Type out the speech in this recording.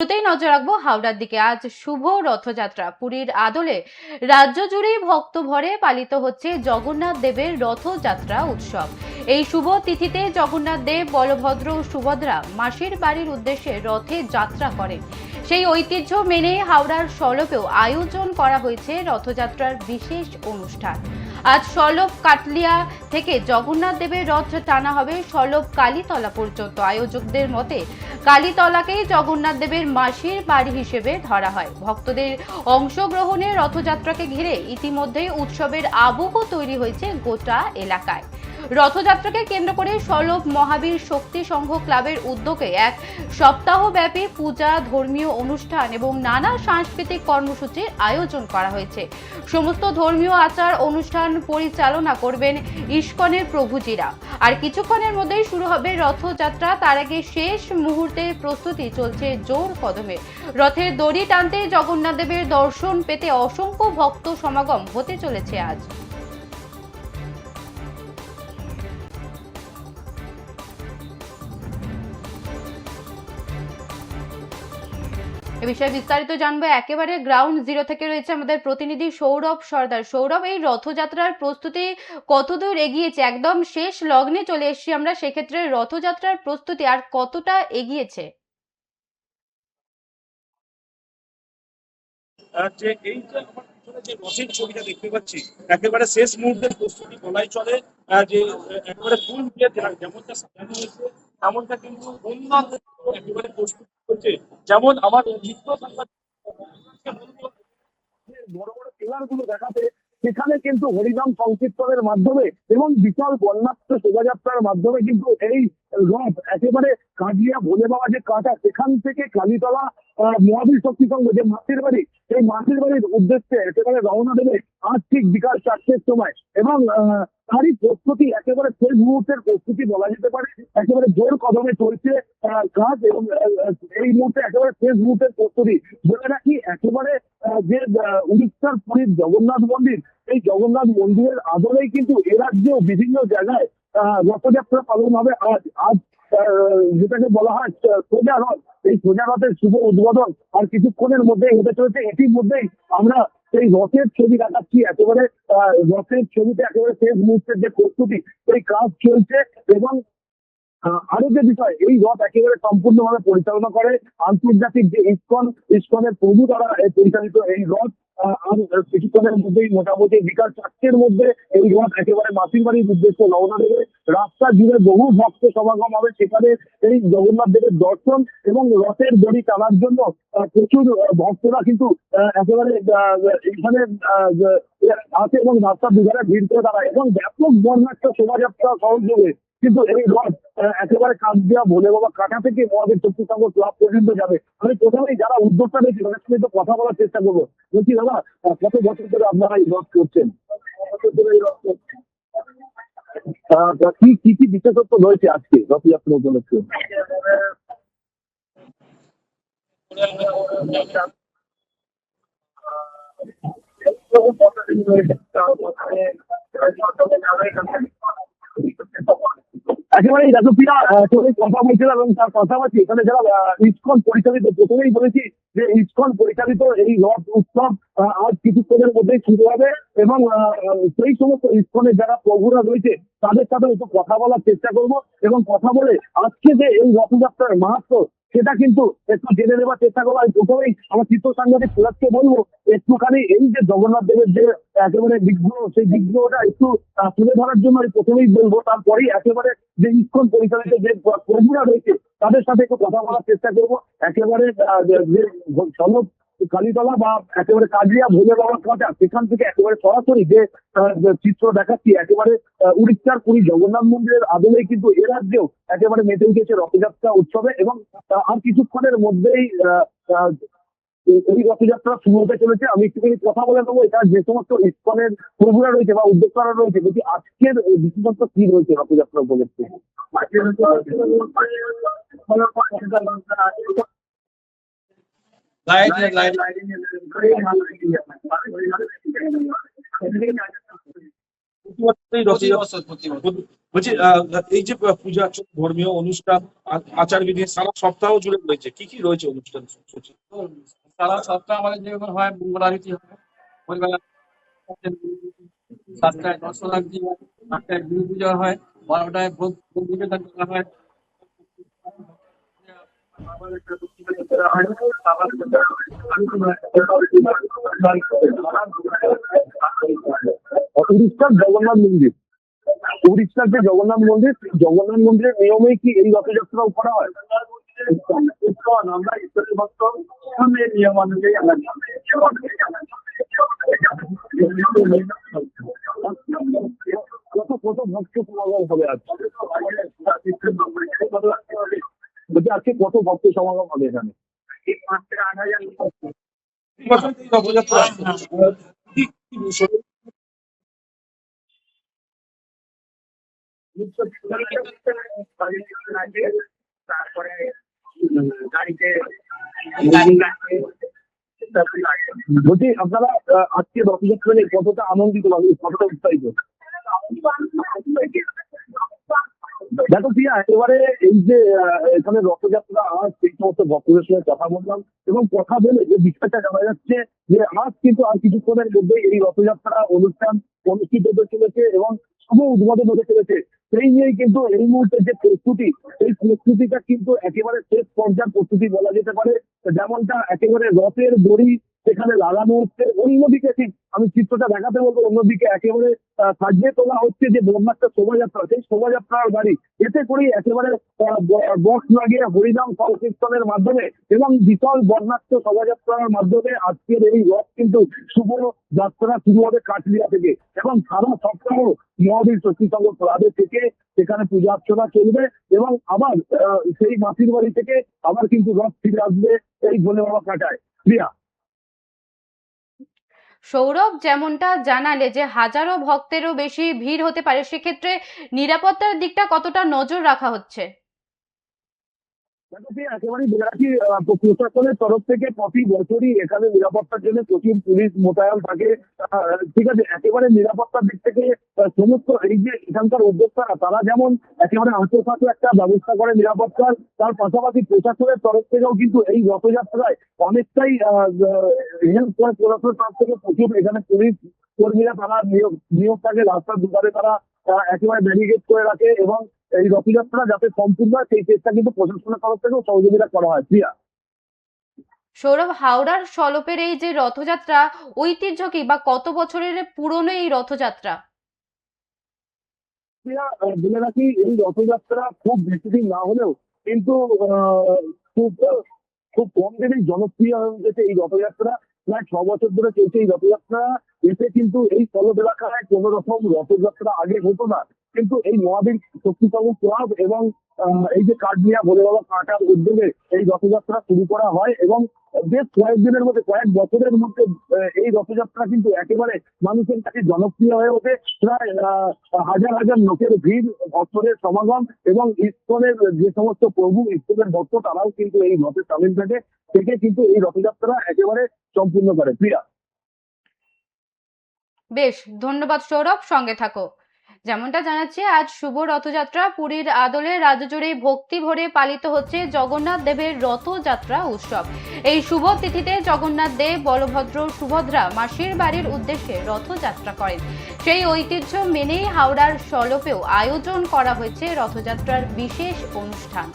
শুরুতেই নজর রাখবো হাওড়ার দিকে। আজ শুভ রথযাত্রা। পুরীর আদলে রাজ্য জুড়ে ভক্ত ভরে পালিত হচ্ছে জগন্নাথ দেবের রথযাত্রা উৎসব। এই শুভ তিথিতে জগন্নাথ দেব, বলভদ্র ও সুভদ্রা মাসির বাড়ির উদ্দেশ্যে রথে যাত্রা করেন। সেই ঐতিহ্য মেনে হাওড়ার সলপেও আয়োজন করা হয়েছে রথযাত্রার বিশেষ অনুষ্ঠান। আজ সলপ কাটলিয়া থেকে জগন্নাথ দেবের রথ টানা হবে সলপ কালীতলা পর্যন্ত। আয়োজকদের মতে কালীতলাকেই জগন্নাথ দেবের মাসির বাড়ি হিসেবে ধরা হয়। ভক্তদের অংশগ্রহণে রথযাত্রাকে ঘিরে ইতিমধ্যেই উৎসবের আবহ তৈরি হয়েছে গোটা এলাকায়। রথযাত্রাকে কেন্দ্র করে সলভ মহাবীর শক্তি সংঘ ক্লাবের উদ্যোগে এক সপ্তাহব্যাপী পূজা, ধর্মীয় অনুষ্ঠান এবং নানা সাংস্কৃতিক কর্মসূচির আয়োজন করা হয়েছে। সমস্ত ধর্মীয় আচার অনুষ্ঠান পরিচালনা করবেন ইস্কনের প্রভুজিরা। আর কিছুক্ষণের মধ্যেই শুরু হবে রথযাত্রা। তার আগে শেষ মুহূর্তের প্রস্তুতি চলছে জোর কদমে। রথের দড়ি টানতে জগন্নাথ দেবের দর্শন পেতে অসংখ্য ভক্ত সমাগম হতে চলেছে আজ। এ বিষয়ে বিস্তারিত জানবো একেবারে গ্রাউন্ড জিরো থেকে। রয়েছে আমাদের প্রতিনিধি সৌরভ সর্দার। সৌরভ, এই রথযাত্রার প্রস্তুতি কতদূর এগিয়েছে? একদম শেষ লগ্নে চলে এসেছি আমরা, সেক্ষেত্রে রথযাত্রার প্রস্তুতি আর কতটা এগিয়েছে? যে এই যে আমার পিছনে যে রথের ছবিটা দেখতে পাচ্ছি, একেবারে শেষ মুহূর্তের প্রস্তুতি বলাই চলে। যে একেবারে ফুল দিয়ে যেমনটা সাজানো হয়েছে তেমনটা কিন্তু অন্যান্য একেবারে প্রস্তুতি হচ্ছে। যেমন আমার অভিজ্ঞ বড় বড় পিলার গুলো দেখাতে, সেখানে কিন্তু হরিনাম সংকীর্তনের মাধ্যমে এবং বিশাল বর্ণাঢ্য শোভাযাত্রার মাধ্যমে কিন্তু এই রথ একেবারে কাঁদিয়া ভোলে বাবা যে কাটা, সেখান থেকে কালীতলা মহাবীর শক্তি সংঘ যে মাসির বাড়ি, সেই মাসির বাড়ির উদ্দেশ্যে একেবারে রওনা দেবে আজ ঠিক বিকাল 4টের সময়। এবং তারই প্রস্তুতি একেবারে শেষ মুহূর্তের প্রস্তুতি বলা যেতে পারে, একেবারে জোর কদমে চলছে কাজ। এবং এই মুহূর্তে একেবারে শেষ মুহূর্তের প্রস্তুতি বলে রাখি, একেবারে যে উড়িষ্যার পুরীর জগন্নাথ মন্দির, এই জগন্নাথ মন্দিরের আদলেই কিন্তু এ রাজ্যেও বিভিন্ন জায়গায় রথযাত্রা পালন হবে আজ। যেটাকে বলা হয় সোজা রথ, এই সোজা রথের শুভ উদ্বোধন আর কিছুক্ষণের মধ্যেই হতে চলেছে। এটির মধ্যেই আমরা সেই রথের ছবি দেখাচ্ছি। একেবারে রথের ছবিতে একেবারে শেষ মুহূর্তের যে প্রস্তুতি, সেই কাজ চলছে। এবং আরো যে বিষয়, এই রথ একেবারে সম্পূর্ণভাবে পরিচালনা করে আন্তর্জাতিক যে ইসকনের প্রভু দ্বারা পরিচালিত এই রথ। আর কিছুক্ষণের মধ্যেই মোটামুটি বিকাল 4টের মধ্যে এই রথ একেবারে মাসির বাড়ির উদ্দেশ্যে রওনা দেবে। রাস্তা জুড়ে বহু ভক্ত সমাগম হবে, সেখানে এই জগন্নাথ দেবের দর্শন এবং রথের দড়ি টানার জন্য প্রচুর ভক্তরা কিন্তু একেবারে এখানে আছে এবং রাস্তার দুধারে ভিড় করে দাঁড়ায়। এবং ব্যাপক বর্ণাঢ্য শোভাযাত্রা সহযোগে কিন্তু এই রথ একেবারে কাঁদিয়া ভোলে বাবা কাটা থেকে মহাবীর শক্তি সংঘ ক্লাব পর্যন্ত যাবে। আমি প্রথমেই যারা উদ্যোক্তা রয়েছে তাদের সঙ্গে তো কথা বলার চেষ্টা করবো। বলছি, দাদা, কত বছর ধরে আপনারা এই রথ করছেন? কি কি কি বিশেষত্ব রয়েছে আজকে রথযাত্রা উপলক্ষে? একেবারেই রাজপ্রিয়া সঙ্গে কথা বলছিলাম এবং তার পাশাপাশি এখানে যারা ইসকন পরিচালিত, প্রথমেই বলেছি যে ইসকন পরিচালিত এই রথ উৎসব আজ কিছুক্ষণের মধ্যেই শুরু হবে। এবং সেই সমস্ত ইসকনের যারা প্রভুরা রয়েছে তাদের সাথে একটু কথা বলার চেষ্টা করব এবং কথা বলে আজকে যে এই রথযাত্রার মাহাত্ম্য সেটা কিন্তু একটু জেনে নেওয়ার চেষ্টা করবো। আমি প্রথমেই আমার চিত্র সাংবাদিক সুরাজকে বলবো একটুখানি এই যে জগন্নাথ দেবের যে একেবারে বিগ্রহ, সেই বিগ্রহটা একটু তুলে ধরার জন্য আমি প্রথমেই বলবো। তারপরেই একেবারে যে ইসকন পরিচালিত যে প্রভুরা রয়েছে তাদের সাথে একটু কথা বলার চেষ্টা করবো। একেবারে যে সনদ কালীতলা বা একেবারে কাজিয়া ভোলে বাবার কাটা, সেখান থেকে একেবারে সরাসরি যে চিত্র দেখাচ্ছি, একেবারে উড়িষ্যার পুরী জগন্নাথ মন্দিরের আদলেই কিন্তু এ রাজ্যেও একেবারে মেতে উঠেছে রথযাত্রা উৎসবে। এবং আর কিছুক্ষণের মধ্যেই এই রথযাত্রা শুরু হতে চলেছে। আমি একটুখানি কথা বলে নেবো এটা যে সমস্ত ইসকনের প্রভুরা রয়েছে বা উদ্যোক্তারা রয়েছে, বলছি আজকের বিশেষত্ব কি রয়েছে রথযাত্রা উপলক্ষে? প্রতি বছরই প্রতি রথযাত্রা বছর। বলছি, এই যে পূজা অর্চনা, ধর্মীয় অনুষ্ঠান, আচার-বিধি সারা সপ্তাহ জুড়ে রয়েছে, কি কি রয়েছে অনুষ্ঠান সূচি? সারা সপ্তাহ আমাদের যেরকম হয় মঙ্গল আরতি হয়, ভোরবেলা 7টায় দর্শনার্থী হয়, 8টায় গুরু পূজা হয়, 12টায় ভোগ ভোগ নিবেদন করা হয়। উড়িষ্যার জগন্নাথ মন্দির, উড়িষ্যার যে জগন্নাথ মন্দির, জগন্নাথ মন্দিরের নিয়মেই কি এই রথযাত্রাও করা হয়? আমরা ঈশ্বরের ভক্ত, নিয়ম অনুযায়ী কত কত ভক্ত সমাগম হবে আজকে? বলছি আজকে কত ভক্ত সমাগম হবে এখানে? 5 থেকে 8,000। এই বছর এই রথযাত্রা কি কি বিষয়? তারপরে গাড়িতে বলছি আপনারা আজকে রথযাত্রা নিয়ে কতটা আনন্দিত বা কতটা উৎসাহিত? দেখো প্রিয়া, একেবারে এই যে এখানে রথযাত্রা আজ সেই সমস্ত ভক্তদের সঙ্গে কথা বললাম এবং কথা বলে যে বিষয়টা জানা যাচ্ছে যে আজ কিন্তু আর কিছুক্ষণের মধ্যে এই রথযাত্রা অনুষ্ঠান অনুষ্ঠিত হতে চলেছে এবং শুভ উদ্বোধন হতে চলেছে। সেই নিয়েই কিন্তু এই মুহূর্তে যে প্রস্তুতি, এই প্রস্তুতিটা কিন্তু একেবারে শেষ পর্যায়ের প্রস্তুতি বলা যেতে পারে। যেমনটা একেবারে রথের দড়ি সেখানে লাগানো হচ্ছে, অন্যদিকে ঠিক আমি চিত্রটা দেখাতে বলবো, অন্যদিকে একেবারে সাজিয়ে তোলা হচ্ছে যে বর্ণাঢ্য শোভাযাত্রা, সেই শোভাযাত্রার গাড়ি এতে করেই একেবারে বক্স লাগিয়ে হরিনাম সংকীর্তনের মাধ্যমে এবং বিশাল বর্ণাঢ্য শোভাযাত্রার মাধ্যমে আজকের এই রথ কিন্তু শুভ যাত্রা শুরু হবে কাটলিয়া থেকে এবং সারা সপ্তাহ মহাবীর শক্তিসংঘ ক্লাবে থেকে সেখানে পূজা অর্চনা চলবে এবং আবার সেই মাসির বাড়ি থেকে আবার কিন্তু রথ ফিরে আসবে এই বলে বাবা কাটায়। প্রিয়া, সৌরভ, যেমনটা জানালে যে হাজারো ভক্তেরও বেশি ভিড় হতে পারে, সেক্ষেত্রে নিরাপত্তার দিকটা কতটা নজর রাখা হচ্ছে? একেবারেই বলে রাখি, প্রশাসনের তরফ থেকে প্রতি বছরই এখানে নিরাপত্তার জন্য প্রচুর পুলিশ মোতায়েন থাকে। ঠিক আছে, একেবারে নিরাপত্তার দিক থেকে সমস্ত এই যে এখানকার উদ্যোক্তারা তারা যেমন একেবারে আত্মসাত একটা ব্যবস্থা করে নিরাপত্তার, তার পাশাপাশি প্রশাসনের তরফ থেকেও কিন্তু এই রথযাত্রায় অনেকটাই হেল্প করে। প্রশাসনের তরফ থেকে প্রচুর এখানে পুলিশ কর্মীরা তারা নিয়োগ থাকে, রাস্তার দুধারে তারা একেবারে ব্যারিকেড করে রাখে এবং এই রথযাত্রা যাতে সম্পূর্ণ হয় সেই চেষ্টা কিন্তু প্রশাসনের তরফ থেকেও সহযোগিতা করা হয়। প্রিয়া, সৌরভ, হাওড়ার সলপের এই যে রথযাত্রা ঐতিহ্য কি বা কত বছরের পুরনো এই রথযাত্রা? প্রিয়া, বলে রাখি এই রথযাত্রা খুব বেশি দিন না হলেও কিন্তু খুব খুব কম দিনেই জনপ্রিয় হয়ে উঠেছে এই রথযাত্রা। প্রায় 6 বছর ধরে চলছে এই রথযাত্রা। এতে কিন্তু এই সলব এলাকায় কোন রকম রথযাত্রা আগে হতো না, কিন্তু এই মহাবীর শক্তিসংঘ ক্লাব এবং এই যে কাটলিয়া ভোলে বাবা কাটার উদ্যোগে এই রথযাত্রা শুরু করা হয় এবং বেশ কয়েকদিনের মধ্যে, কয়েক বছরের মধ্যে এই রথযাত্রা কিন্তু একেবারে মানুষের কাছে জনপ্রিয় হয়ে ওঠে। প্রায় হাজার হাজার লোকের ভিড়, ভক্তদের সমাগম এবং ইস্কনের যে সমস্ত প্রভু ইস্কনের ভক্ত তারাও কিন্তু এই রথে সামিল থেকে কিন্তু এই রথযাত্রা একেবারে সম্পূর্ণ করে। প্রিয়া, বেশ, ধন্যবাদ সৌরভ, সঙ্গে থাকো। যেমনটা জানাচ্ছি, আজ শুভ রথযাত্রা পুরীর আদলে রাজ্য জুড়ে ভক্তি ভরে পালিত হচ্ছে জগন্নাথ দেবের রথযাত্রা উৎসব। এই শুভ তিথিতে জগন্নাথ দেব, বলভদ্র, সুভদ্রা মাসির বাড়ির উদ্দেশ্যে রথযাত্রা করেন। সেই ঐতিহ্য মেনেই হাওড়ার সলপেও আয়োজন করা হয়েছে রথযাত্রার বিশেষ অনুষ্ঠান।